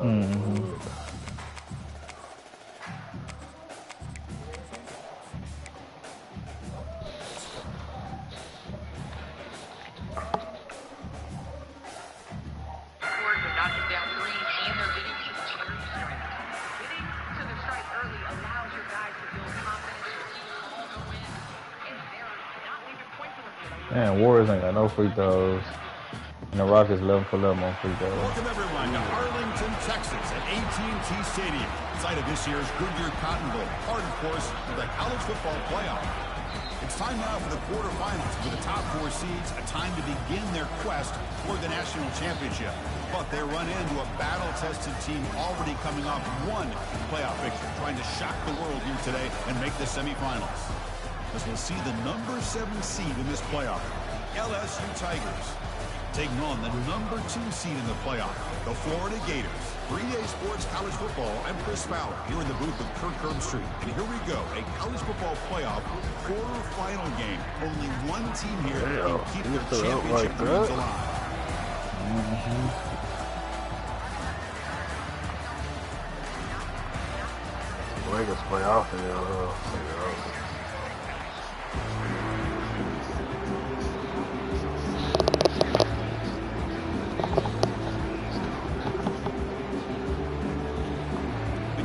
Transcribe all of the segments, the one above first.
Mm-hmm. Man, Warriors ain't got no free throws. And the Rockets 11 for 11 on free throws. Welcome everyone to Arlington, Texas at AT&T Stadium, site of this year's Goodyear Cotton Bowl, part, of course, of the college football playoff. It's time now for the quarterfinals with the top 4 seeds, a time to begin their quest for the national championship. But they run into a battle-tested team already coming off one playoff victory, trying to shock the world here today and make the semifinals. As we'll see the number 7 seed in this playoff, LSU Tigers, taking on the number 2 seed in the playoff, the Florida Gators. 3-Day Sports College Football, I'm Chris Fowler, here in the booth with Kirk Herbstreit. And here we go, a college football playoff quarterfinal game. Only one team here can keep their championship dreams alive. Lakers play off the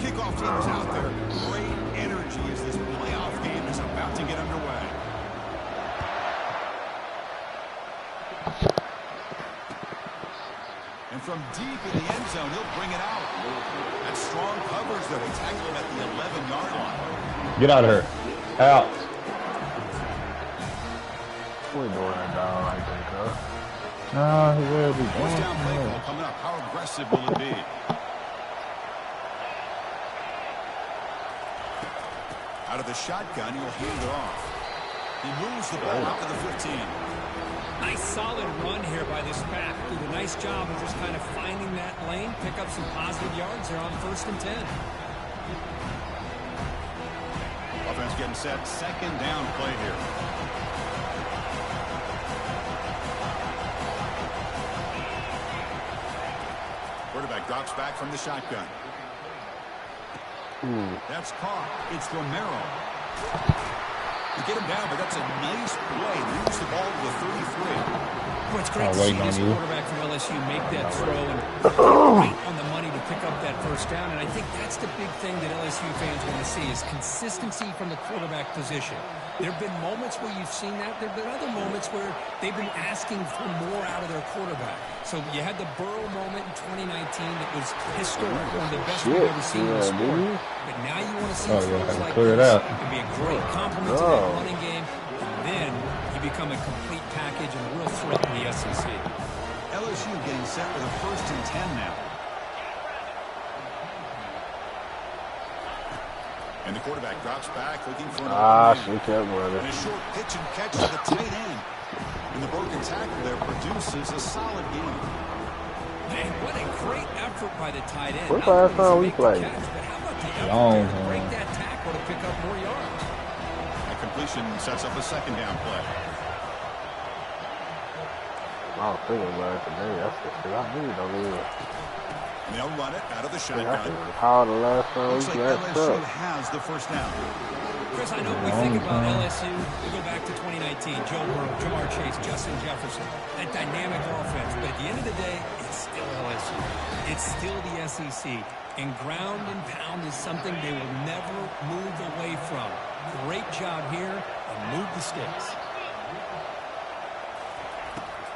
Kickoff team is out there. Great energy as this playoff game is about to get underway. And from deep in the end zone, he'll bring it out. That strong coverage that will tackle him at the 11-yard line. Get out of here. Out. We're doing it down, I think, huh? Nah, he will be First down play call coming up. How aggressive will it be? Out of the shotgun, he'll hand it off. He moves the ball out to the 15. Nice solid run here by this back. Did a nice job of just kind of finding that lane, pick up some positive yards there on 1st and 10. Offense getting set. 2nd down play here. Quarterback drops back from the shotgun. That's caught. It's Romero. You get him down, but that's a nice play. Moves the ball to the 33. Boy, it's great to see this quarterback from LSU make that throw and right on the money to pick up that 1st down. And I think that's the big thing that LSU fans want to see is consistency from the quarterback position. There have been moments where you've seen that. There have been other moments where they've been asking for more out of their quarterback. So you had the Burrow moment in 2019 that was historic, one of the best we've ever seen in the sport. But now you want to see throws like this. It can be a great compliment to that running game. And then you become a complete package and a real threat in the SEC. LSU getting set for the 1st and 10 now. And the quarterback drops back, looking for an she kept running. And a short pitch and catch to the tight end. And the broken tackle there produces a solid game. Man, what a great effort by the tight end. What's the last time we played? But how about the effort to break that tackle to pick up more yards? That completion sets up a 2nd down play. I was thinking about it today. That's the shit I need. Don't even. They'll run it out of the shotgun. How the last time Looks like LSU has the 1st down. Chris, I know we think about LSU. We go back to 2019. Joe Burrow, Jamar Chase, Justin Jefferson. That dynamic offense. But at the end of the day, it's still LSU. It's still the SEC. And ground and pound is something they will never move away from. Great job here and move the sticks.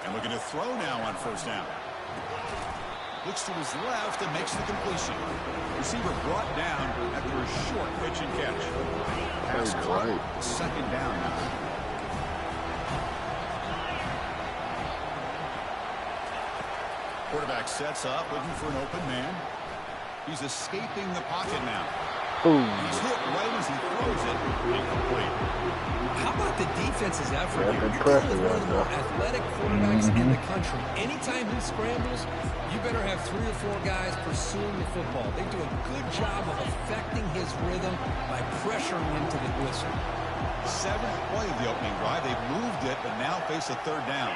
And looking to throw now on 1st down. Looks to his left and makes the completion. Receiver brought down after a short pitch and catch. Pass caught. 2nd down now. Quarterback sets up, looking for an open man. He's escaping the pocket now. He's hit right as he throws it. Incomplete. How about the defense's effort here? You're dealing with one of the more athletic quarterbacks in the country. Anytime he scrambles, you better have 3 or 4 guys pursuing the football. They do a good job of affecting his rhythm by pressuring him to the whistle. 7th play of the opening drive. They've moved it, but now face a 3rd down.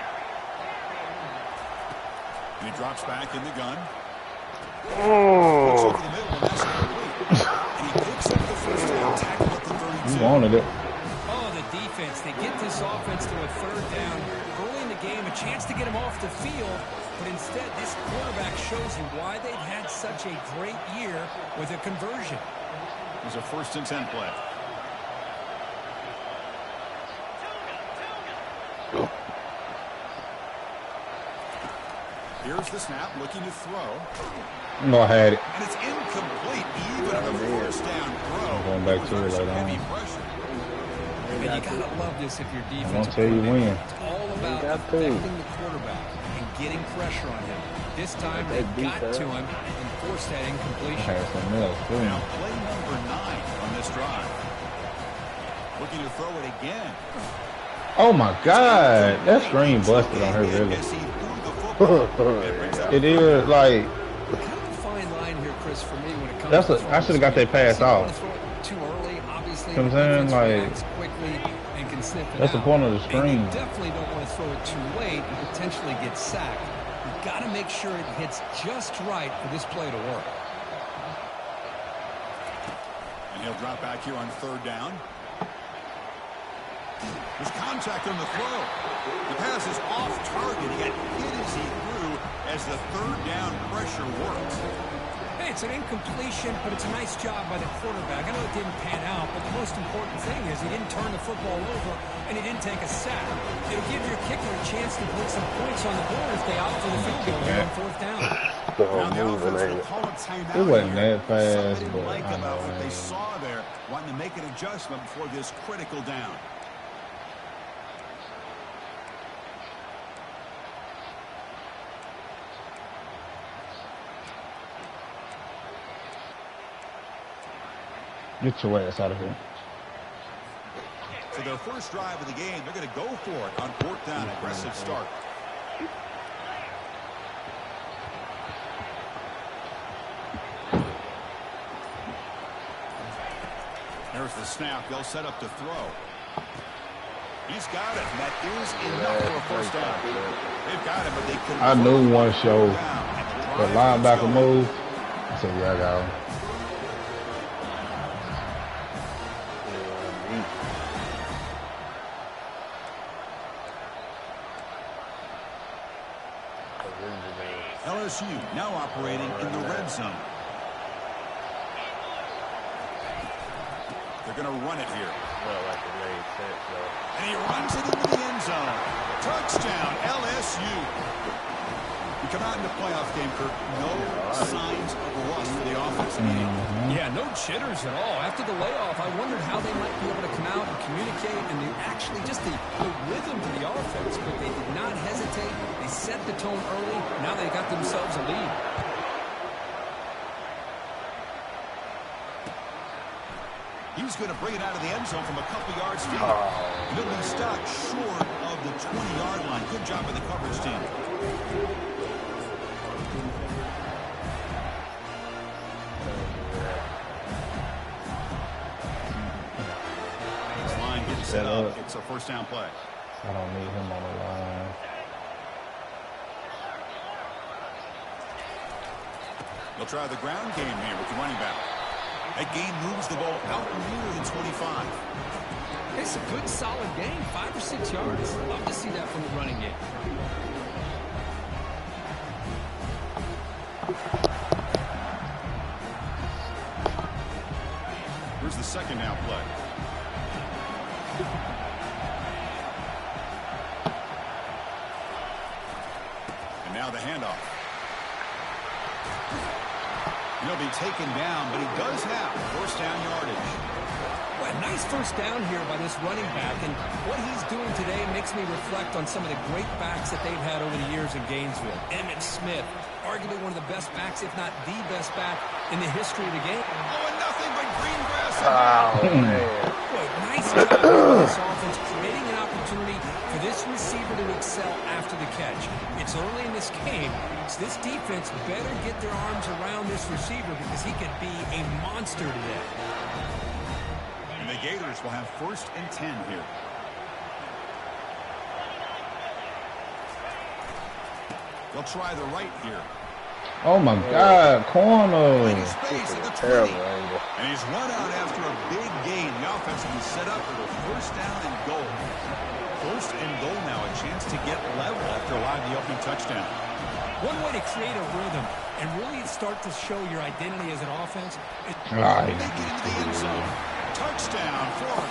And he drops back in the gun. Looks over the middle, and that's complete. And he picks up the first down, tackle at the 32. You wanted it. Oh, the defense. They get this offense to a third down. Early in the game, a chance to get him off the field. But instead, this quarterback shows you why they've had such a great year with a conversion. It was a 1st and 10 play. Here's the snap, looking to throw. No, I had it. And it's incomplete, even on the 1st down throw. Going back to it later on. Heavy pressure. And you got to love this if you're I defensive. won't tell you when. It's all about affecting the quarterback and getting pressure on him. This time they got to him and forced that I incompletion. had something else too. Now play number 9 on this drive. Looking to throw it again. Oh my God, that screen busted on her really. It is like Kind of a fine line here, Chris, for me when it comes that's to a. I should have got that pass off. too early, obviously. You know what I'm saying? Defense Like, reacts quickly and can sniff it that's the out. point of the And screen. you definitely don't want to throw it too late and potentially get sacked. You've got to make sure it hits just right for this play to work. And he'll drop back here on 3rd down. There's contact on the throw. The pass is off target. He got hit as he threw as the 3rd down pressure works. Hey, it's an incompletion, but it's a nice job by the quarterback. I know it didn't pan out, but the most important thing is he didn't turn the football over and he didn't take a sack. It'll give your kicker a chance to put some points on the board if they opt for the field goal here on 4th down. Now the offense will call a timeout. It wasn't here. that fast, Something but like I about know, what they man. saw there, wanting to make an adjustment before this critical down. Get your ass out of here. So their first drive of the game, they're going to go for it on 4th down. Aggressive start. There's the snap. They'll set up to throw. He's got it. And that is enough for a 1st down. They've got it, but they couldn't. I knew one show the the linebacker move. I said, yeah, I got him. LSU now operating in the red zone. They're going to run it here. And he runs it into the end zone. Touchdown, LSU. We come out in the playoff game, Kirk. No signs of rust for the offense. Yeah, no jitters at all. After the layoff, I wondered how they might be able to come out and communicate and actually just the rhythm to the offense, but they did not hesitate. They set the tone early. Now they got themselves a lead. He's going to bring it out of the end zone from a couple yards deep. And he'll be stopped short of the 20-yard line. Good job by the coverage team. This line gets set up. It's a 1st down play. I don't need him on the line. They'll try the ground game here with the running back. That game moves the ball out nearer than 25. It's a good, solid game, 5 or 6 yards. Love to see that from the running game. Here's the 2nd down play. And now the handoff. He'll be taken down, but he does have 1st down yardage. Well, a nice 1st down here by this running back, and what he's doing today makes me reflect on some of the great backs that they've had over the years in Gainesville. Emmitt Smith, arguably one of the best backs, if not the best back in the history of the game. Oh, and nothing but green grass. Oh, man. Boy, nice job by this offense, creating an opportunity for this receiver to excel after the catch. It's early in this game, so this defense better get their arms around this receiver because he could be a monster today. And the Gators will have 1st and 10 here. They'll try the right here. Oh my God, corner. Playing space at the 20. Terrible angle. And he's run out after a big gain. The offense will be set up for the first down and goal. First and goal now, a chance to get level after allowing the opening touchdown. One way to create a rhythm and really start to show your identity as an offense is make it into the end zone. Touchdown, Florida.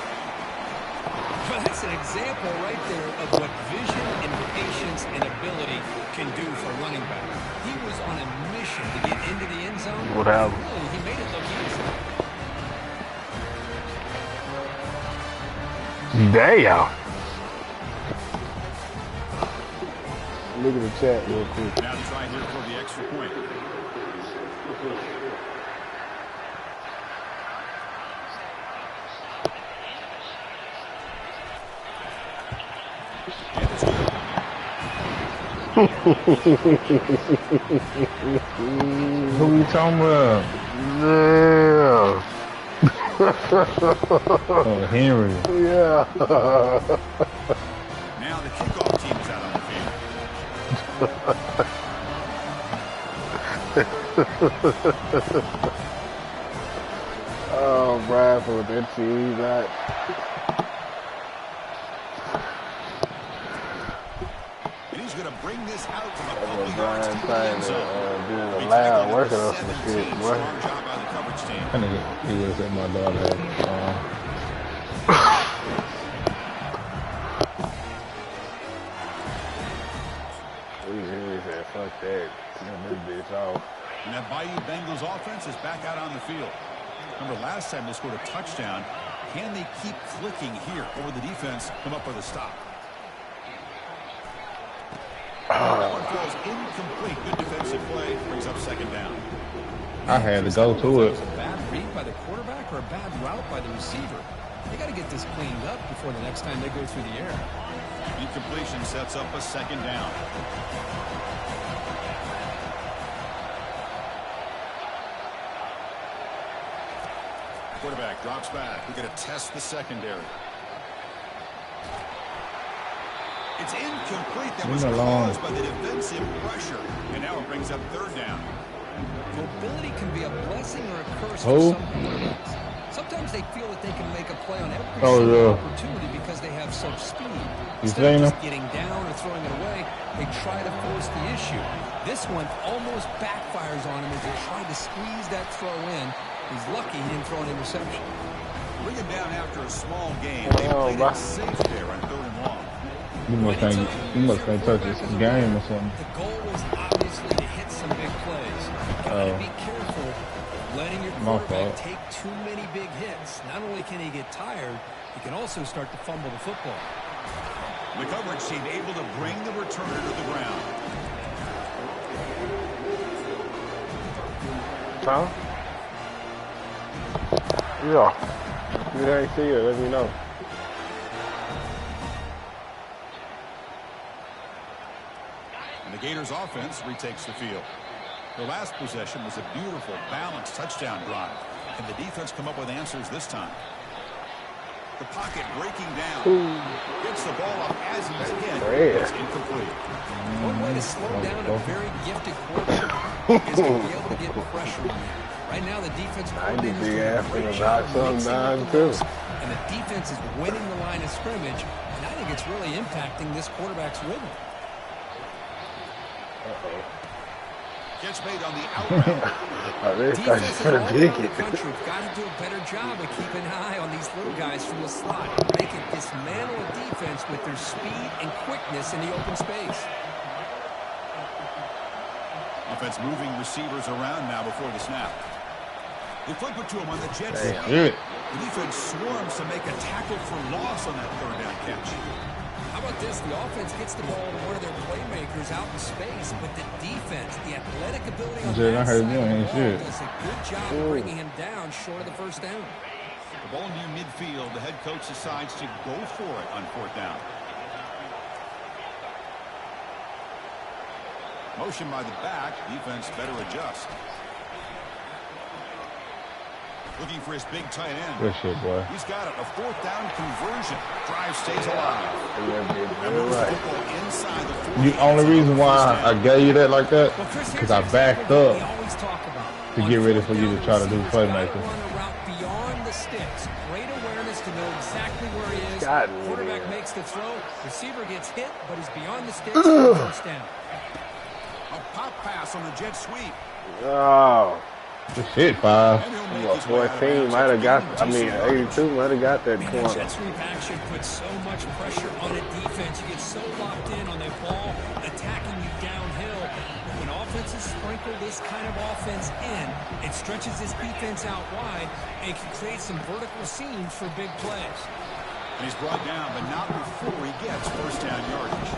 well, that's an example right there of what vision and patience and ability can do for a running back. He was on a mission to get into the end zone. What happened? Really, he made it look easy. Damn. Look at the chat real quick. Now to try here for the extra point. And it's good. Who you talking about? Yeah. Oh, Henry. Yeah. Now the kickoff team is out on the field. Oh, Bradford, that team that. And he's going to bring this out from a That's couple what yards Brian to the saying, end zone. doing a loud working on some shit, 17, boy. strong job by the coverage team. That nigga, he was at my daughter had He said, fuck that. Turn this bitch off. And that Bayou Bengals offense is back out on the field. Remember last time they scored a touchdown. Can they keep clicking here? Or will the defense come up with a stop? That one falls incomplete. Good defensive play. Brings up second down. I had to go to it. A bad read by the quarterback or a bad route by the receiver. They got to get this cleaned up before the next time they go through the air. Incompletion sets up a second down. Quarterback drops back. We're going to test the secondary. It's incomplete. That was caused by the defensive pressure. And now it brings up third down. Mobility can be a blessing or a curse for some quarterbacks. Sometimes they feel that they can make a play on every single opportunity because they have such speed. Instead of just getting down or throwing it away, they try to force the issue. This one almost backfires on him as they try to squeeze that throw in. He's lucky he didn't throw an interception. Bring it down after a small game. They played it safe there on third and long. You must can't touch this game or something. The goal was obviously to hit some big plays. You gotta be careful letting your quarterback take too many big hits. Not only can he get tired, he can also start to fumble the football. The coverage team able to bring the returner to the ground. Huh? Yeah. You ain't see it, let me know. And the Gators offense retakes the field. The last possession was a beautiful, balanced touchdown drive. And the defense come up with answers this time. The pocket breaking down. Gets the ball up as he's hit. It's incomplete. One way to slow down a very gifted quarterback is to be able to get pressure on him. Right now, the defense coordinator is doing a great job mixing up the balls. And the defense is winning the line of scrimmage. And I think it's really impacting this quarterback's rhythm. Catch made on the out route. Defenses all around the country have got to do a better job of keeping an eye on these little guys from the slot. They can dismantle a defense with their speed and quickness in the open space. Offense moving receivers around now before the snap. They flip it to him on the jet sweep. The defense swarms to make a tackle for loss on that third down catch. How about this? The offense gets the ball to one of their playmakers out in space, but the defense, the athletic ability on that side of the ball does a good job of bringing him down short of the first down. The ball near midfield. The head coach decides to go for it on fourth down. Motion by the back. Defense better adjust. Looking for his big tight end. Good shit, boy. He's got it. A 4th down conversion. Drive stays alive. Inside the 40. The only reason why I gave you that like that, because I backed up to get ready for you to try to do playmaking. Beyond the sticks. Great awareness to know exactly where he is. Quarterback makes the throw. Receiver gets hit, but he's beyond the sticks. First down. A pop pass on the jet sweep. Oh. Good shit, 5. 14 might have got, 82 might have got that corner. Jet sweep action puts so much pressure on a defense. You get so locked in on that ball, attacking you downhill. When offenses sprinkle this kind of offense in, it stretches this defense out wide and can create some vertical seams for big plays. And he's brought down, but not before he gets first down yardage.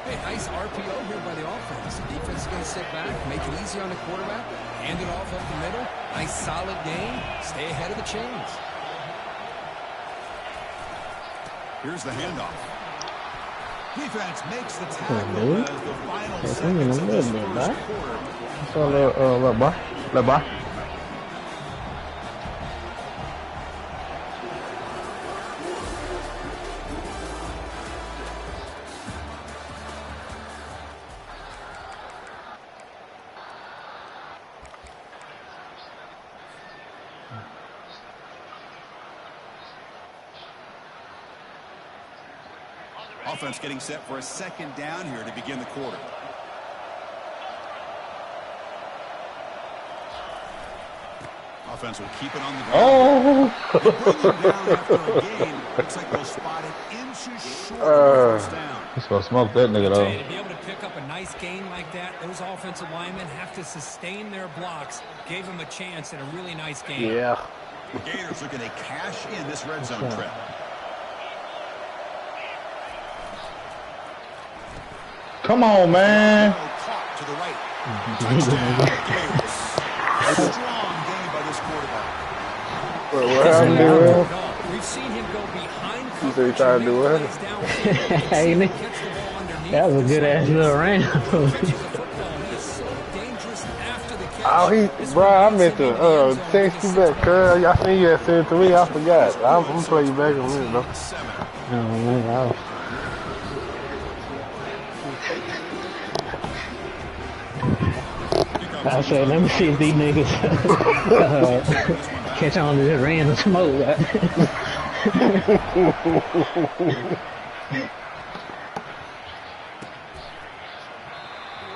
Hey, nice RPO here by the offense. The defense is going to sit back, make it easy on the quarterback, hand it off up the middle. Nice solid game. Stay ahead of the chains. Here's the handoff. Defense makes the tackle as the final seconds of this first quarter. So, little boy. Offense getting set for a 2nd down here to begin the quarter. Offense will keep it on the ground. Bring him down after a gain. Looks like they'll spot it inches short of the first down. He's going to smoke that nigga, though. To be able to pick up a nice gain like that, those offensive linemen have to sustain their blocks. Gave him a chance and a really nice game. Yeah. The Gators looking to cash in this red zone trip. Come on, man. Caught to the right. Touchdown, Gators. A strong game by this quarterback. We've seen him go behind You said he tried to do what? That was a good ass little round. Bro, I meant to text you back, cuz. I seen you had sent it to me. I forgot. I'm going to play you back in a minute, though. Oh, man. I said, let me see if these niggas catch on to this random smoke.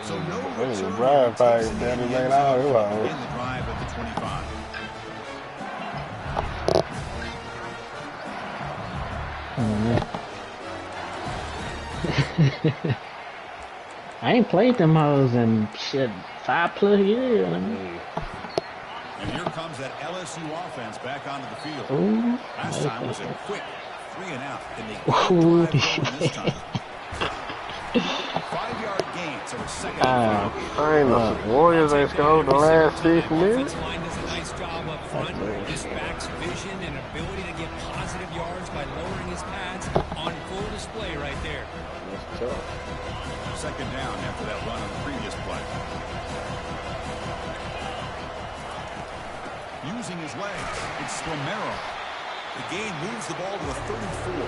So no Brian probably down the main hour. in the drive at the 25. I ain't played them hoes in shit 5+ years. And here comes that LSU offense back onto the field. Ooh, Last time was a quick 3 and out. And they ooh, this time. 5-yard gains over 2nd and 3. I ain't know. Warriors ain't scored the last 6 minutes. Offensive line does a nice job up front. This back's vision and ability to get positive yards by lowering his pads on full display right there. That's tough. 2nd down after that run on the previous play. Using his legs, it's Romero. The gain moves the ball to the 34.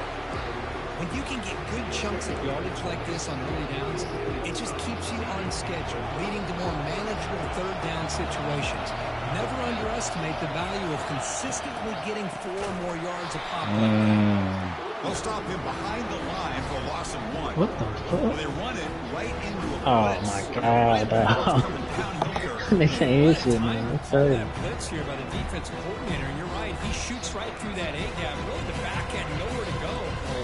When you can get good chunks of yardage like this on early downs, it just keeps you on schedule, leading to more manageable 3rd down situations. Never underestimate the value of consistently getting 4 or more yards a pop. They'll stop him behind the line for a loss of 1. what the fuck? They run it right into a Oh blitz. my god, dog. They can't shit, man. That blitz here by the defensive coordinator, and you're right, he shoots right through that A-gap. Really, the back had nowhere to go.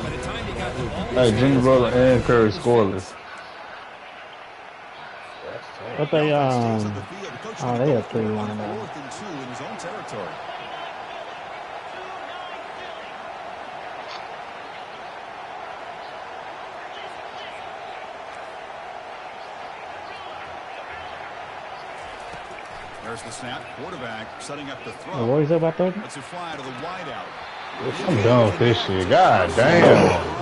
By the time he got the ball, Hey, Jimmy Butler and Curry scoreless. But they, Stays oh, on the field. The coach they will have go 3-1 for it on now. 4th and 2 in his own territory. There's the snap. Quarterback setting up the throw. The Warriors up by 30? Let's it fly to the wideout. I'm done with this shit. God damn.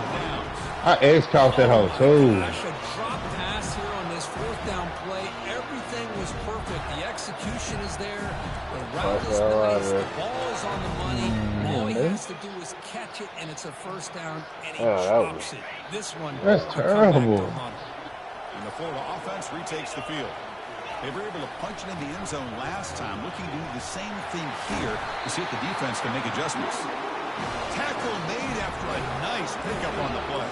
I X-caught that hoe, too. Gosh, a drop pass here on this 4th down play. Everything was perfect. The execution is there. The route is nice. The ball is on the money. All he has to do is catch it, and it's a first down, and he drops it. This one, that's terrible. And the Florida offense retakes the field. They were able to punch it in the end zone last time, looking to do the same thing here to see if the defense can make adjustments. Tackle made after a nice pickup on the play.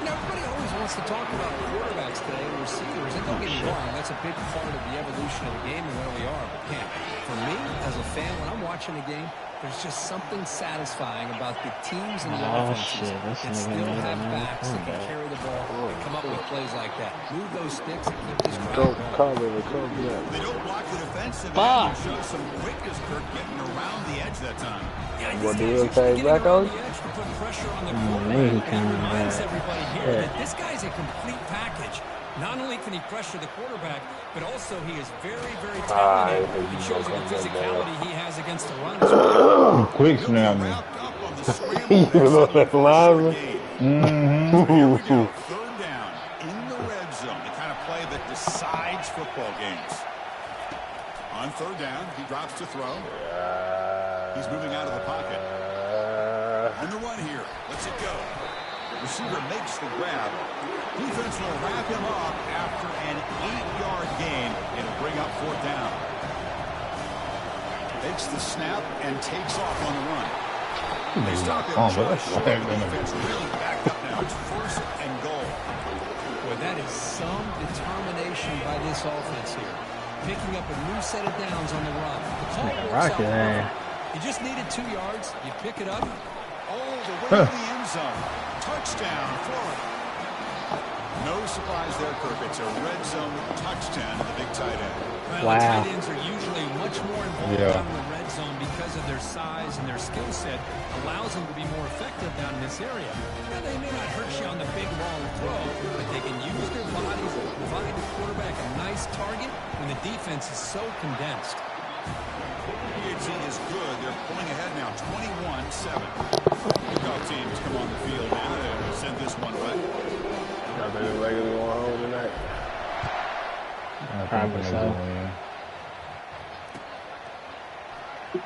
You know, everybody always wants to talk about quarterbacks today and receivers, and don't get me wrong, that's a big part of the evolution of the game and where we are. But, man, for me, as a fan, when I'm watching the game, there's just something satisfying about the teams and the offenses that still have backs that can carry the ball and come up with plays like that. Move those sticks and keep this crowd going. They don't block the defensive end and show some quickness, Kirk, getting around the edge that time. What do you say back on? He reminds everybody here that this guy's a complete package. Not only can he pressure the quarterback, but also he is very, very talented. He shows you the physicality he has against the run as well. Quick snap, man. You know that's live. Here we go. Third down in the red zone. The kind of play that decides football games. On third down, he drops to throw. He's moving out of the pocket. On the run here. Let's it go. Receiver makes the grab. Defense will wrap him up after an 8-yard gain. It'll bring up fourth down. Makes the snap and takes off on the run. They stop him short. Defense really backed up now. It's first and goal. Boy, that is some determination by this offense here. Picking up a new set of downs on the run. The call works out. You just needed 2 yards. You pick it up. All the way to the end zone. Touchdown, Florida. No surprise there, Kirk. It's a red zone touchdown to the big tight end. Well, the tight ends are usually much more involved down in the red zone because of their size and their skill set allows them to be more effective down in this area. Now, they may not hurt you on the big, long throw, but they can use their bodies to provide the quarterback a nice target when the defense is so condensed. PhD is good. They're pulling ahead now, 21-7. Kickoff teams come on the field now to send this one away. I think the Lakers going home tonight. Probably so.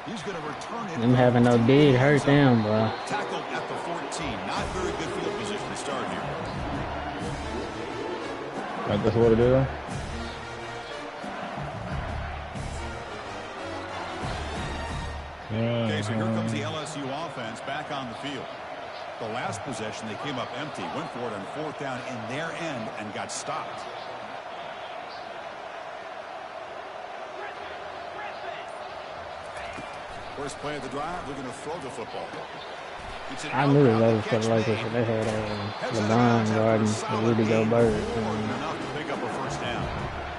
He's going to return it. Them having no dig hurt them, bro. Tackled at the 14. Not very good field position to start here. That's what it is. Okay, so here comes the LSU offense back on the field. The last possession, they came up empty, went for it on fourth down in their end and got stopped. First play of the drive, looking to throw the football. I knew it was for the Lakers. They had LeBron, Garden, and Rudy Gobert. Enough to pick up a first down.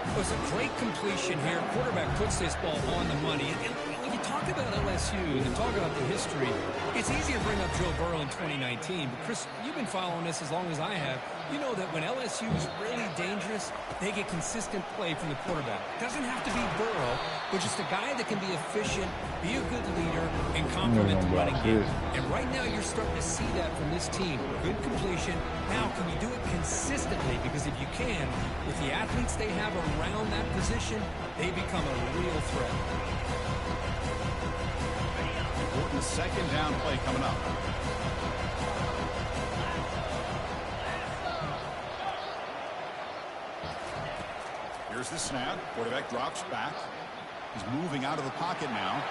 It was a great completion here. Quarterback puts this ball on the money. And when you talk about LSU and talk about the history, it's easy to bring up Joe Burrow in 2019. But, Chris, you've been following this as long as I have. You know that when LSU is really dangerous, they get consistent play from the quarterback. It doesn't have to be Burrow, but just a guy that can be efficient, be a good leader, and complement the running game. And right now you're starting to see that from this team. Good completion. Now, can you do it consistently? Because if you can, with the athletes they have around that position, they become a real threat. Important second down play coming up. Here's the snap. Quarterback drops back. He's moving out of the pocket now.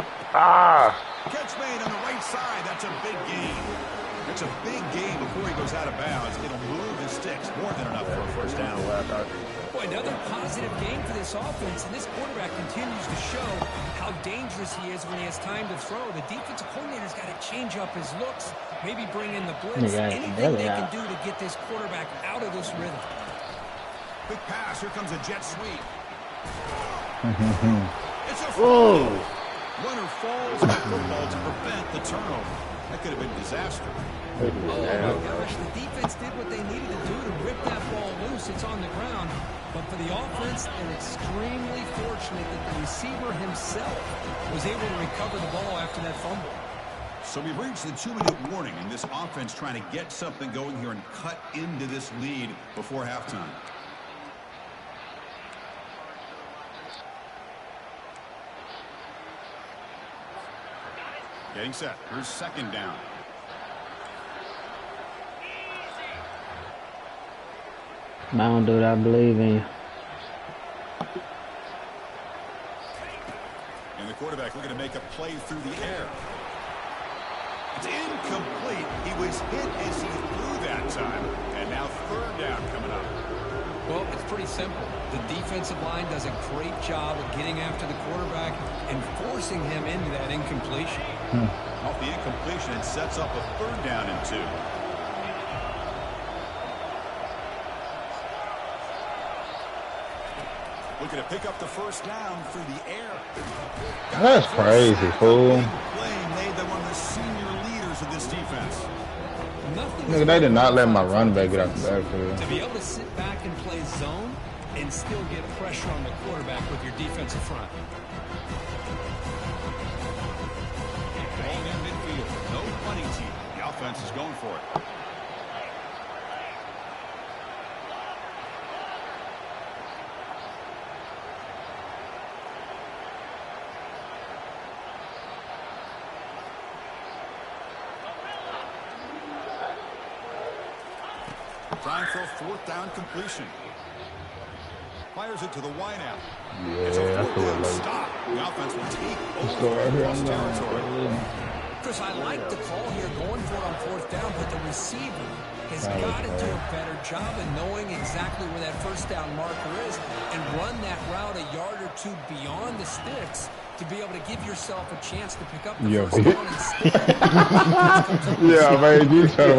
Catch made on the right side. That's a big gain. That's a big gain before he goes out of bounds. It'll move the sticks. More than enough for a first down. Boy, another positive game for this offense, and this quarterback continues to show how dangerous he is when he has time to throw. The defensive coordinator's got to change up his looks, maybe bring in the blitz, anything they can do to get this quarterback out of this rhythm. Quick pass. Here comes a jet sweep. It's a runner falls on the football to prevent the turnover. That could have been disaster. Oh, my gosh. The defense did what they needed to do to rip that ball loose. It's on the ground. But for the offense, they're extremely fortunate that the receiver himself was able to recover the ball after that fumble. So we've reached the 2-minute warning, and this offense trying to get something going here and cut into this lead before halftime. Getting set. Here's second down. Come on, dude. I believe in you. And the quarterback looking to make a play through the air. It's incomplete. He was hit as he threw that time. And now third down coming up. Well, it's pretty simple. The defensive line does a great job of getting after the quarterback and forcing him into that incompletion. Off the incompletion, it sets up a third down and 2. Looking to pick up the first down through the air. That's crazy, fool. Play made them one of the senior leaders of this defense. Nigga, they did not let my run back get out the backfield. To be able to sit back and play zone and still get pressure on the quarterback with your defensive front. Ball in midfield. No punting team. The offense is going for it. Trying for a fourth down completion. Fires it to the wideout. Yeah, It's a that's fourth a down little stop. The offense will take Let's go over right here cross on territory. Chris, I like the call here going for it on fourth down, but the receiver has got to do a better job of knowing exactly where that first down marker is and run that route a yard or two beyond the sticks to be able to give yourself a chance to pick up the first down instead. Yeah, man, you try to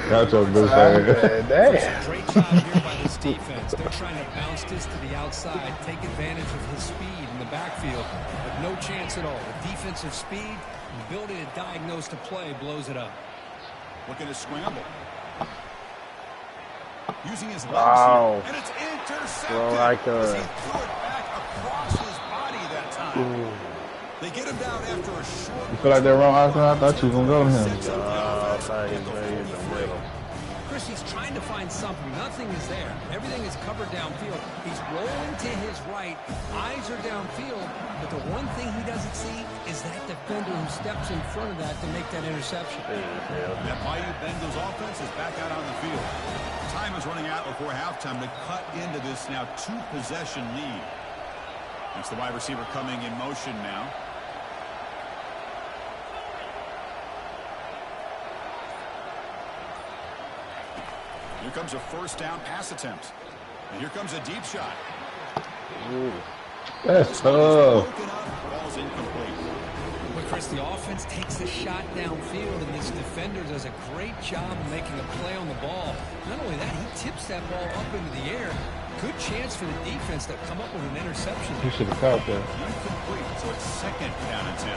That's what I'm saying. Great job here by this defense. They're trying to bounce this to the outside, take advantage of his speed in the backfield, but no chance at all. The defensive speed, the ability to diagnose the play blows it up. Looking to scramble. Using his legs Wow. here. And it's intercepted. Well, like, as he threw it back across his body that time. They get him down after a short. You feel like they're wrong? I thought you was going to go to him. Sets up the offense at the 43. Chris, he's trying to find something. Nothing is there. Everything is covered downfield. He's rolling to his right. Eyes are downfield. But the one thing he doesn't see is that defender who steps in front of that to make that interception. That Bayou Bengals offense is back out on the field. Time is running out before halftime to cut into this now two-possession lead. It's the wide receiver coming in motion now. Here comes a first down pass attempt. And here comes a deep shot. That's tough. Ball's incomplete. But Chris, the offense takes the shot downfield, and this defender does a great job of making a play on the ball. Not only that, he tips that ball up into the air. Good chance for the defense to come up with an interception. You should have caught that. Incomplete, so it's second down and 10.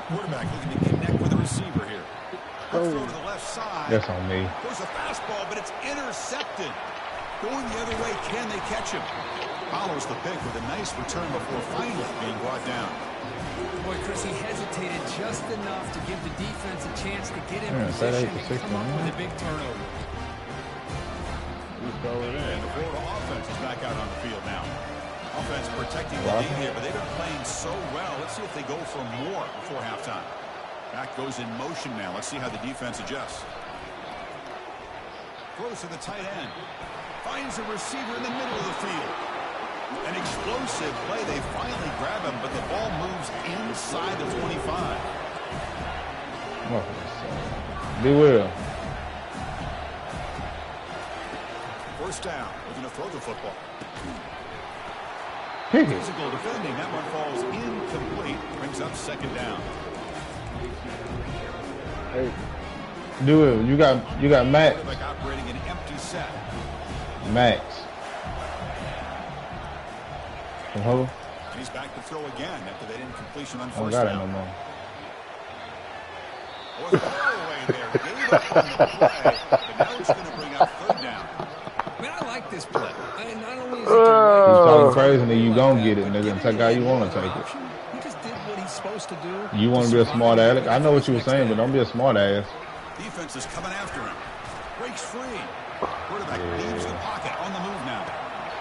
Quarterback looking to connect with the receiver here. Throw to the left side. That's on me. There's a fastball, but it's intercepted. Going the other way, can they catch him? Follows the pick with a nice return before finally being brought down. Boy, Chris, he hesitated just enough to give the defense a chance to get in Yeah, position and come up with a big turnover. And the Florida offense is back out on the field now. Offense protecting the lead here, but they've been playing so well. Let's see if they go for more before halftime. Back goes in motion now. Let's see how the defense adjusts. Throws to the tight end. Finds a receiver in the middle of the field. An explosive play. They finally grab him, but the ball moves inside the 25. Be well. First down. Looking to throw the football. Pick it. Physical defending. That one falls incomplete. Brings up second down. Hey. Do it. You got Max. Quarterback operating an empty set. Max. From who? And he's back to throw again after that incompletion on I don't first got it down. no more. Was a throwaway there. Gave up on the play, but now it's going to bring up third down. Man, I like this play. Not only is it You talking crazy, and then you gonna get it, nigga, and take how you want to take it. he just did what he's supposed to do. You want to be a smart aleck? I know what you were saying, but don't be a smart ass. Defense is coming after him. Breaks free. Quarterback leaves the pocket on the move now.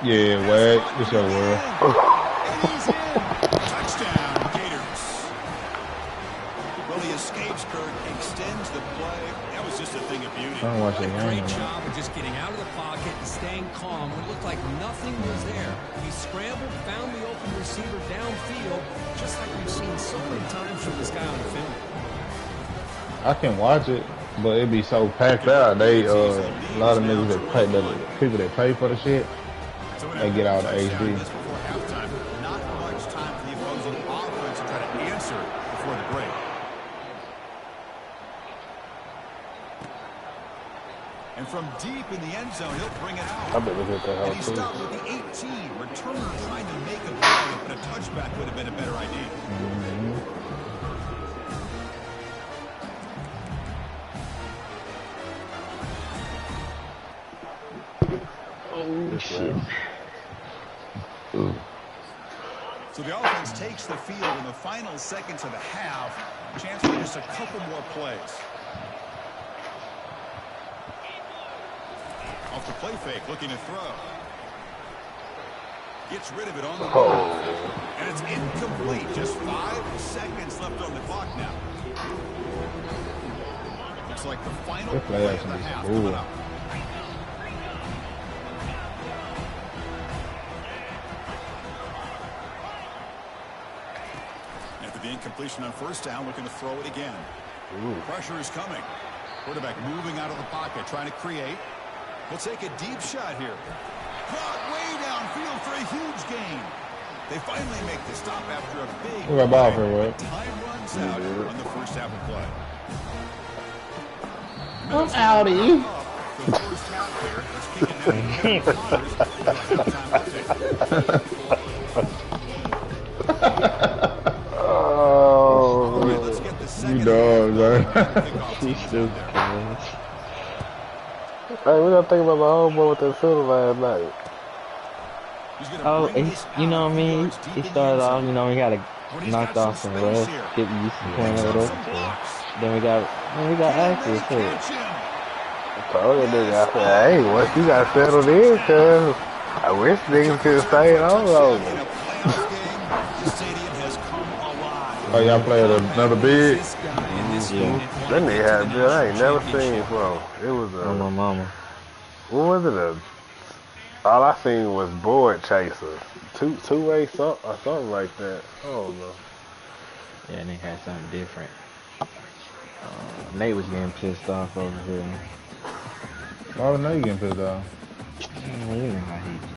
Yeah, Wag, it's your world. Touchdown, Gators. Well, he escapes, Kurt, extends the play. That was just a thing of beauty. I don't watch that Great game. job of just getting out of the pocket and staying calm when it looked like nothing was there. He scrambled, found the open receiver downfield, just like we've seen so many times from this guy on film. I can watch it, but it be so packed out. They a lot of niggas that pay, the people that pay for the shit, they get out the HD. Before halftime, not much time for the opposing offense to try to answer before the break. And from deep in the end zone, he'll bring it out. I bet we hit that And he hell too. stopped with the 18. Returner trying to make a play, but a touchback would have been a better idea. Oh, shit. So the offense takes the field in the final seconds of the half. Chance for just a couple more plays. Off the play fake, looking to throw. Gets rid of it on the board. And it's incomplete. Just 5 seconds left on the clock now. Looks like the final play of the half coming up. After the incompletion on first down, looking to throw it again. Pressure is coming. Quarterback moving out of the pocket, trying to create. We'll take a deep shot here. Caught way downfield for a huge gain. They finally make the stop after a big What about for what? time runs out on the first half of play. I'm outie. The first half there. Let's kick it Oh, let's get the second. You dog, man. She's stupid. hey, we gotta think about my homeboy with that field last night. Oh, you know what I mean? He started off, you know, he got knocked off some rest, get used to playing over there. Then we got active too. I told that nigga, I said, hey, once you got settled in, cuz I wish niggas could have stayed on over. Oh, y'all played another big? That nigga had a deal I ain't never seen from. It was Oh, my mama. what was it? All I seen was board chaser. Two-way something or something like that. I don't know. Yeah, they had something different. Nate was getting pissed off over here. Why was Nate getting pissed off? You know how he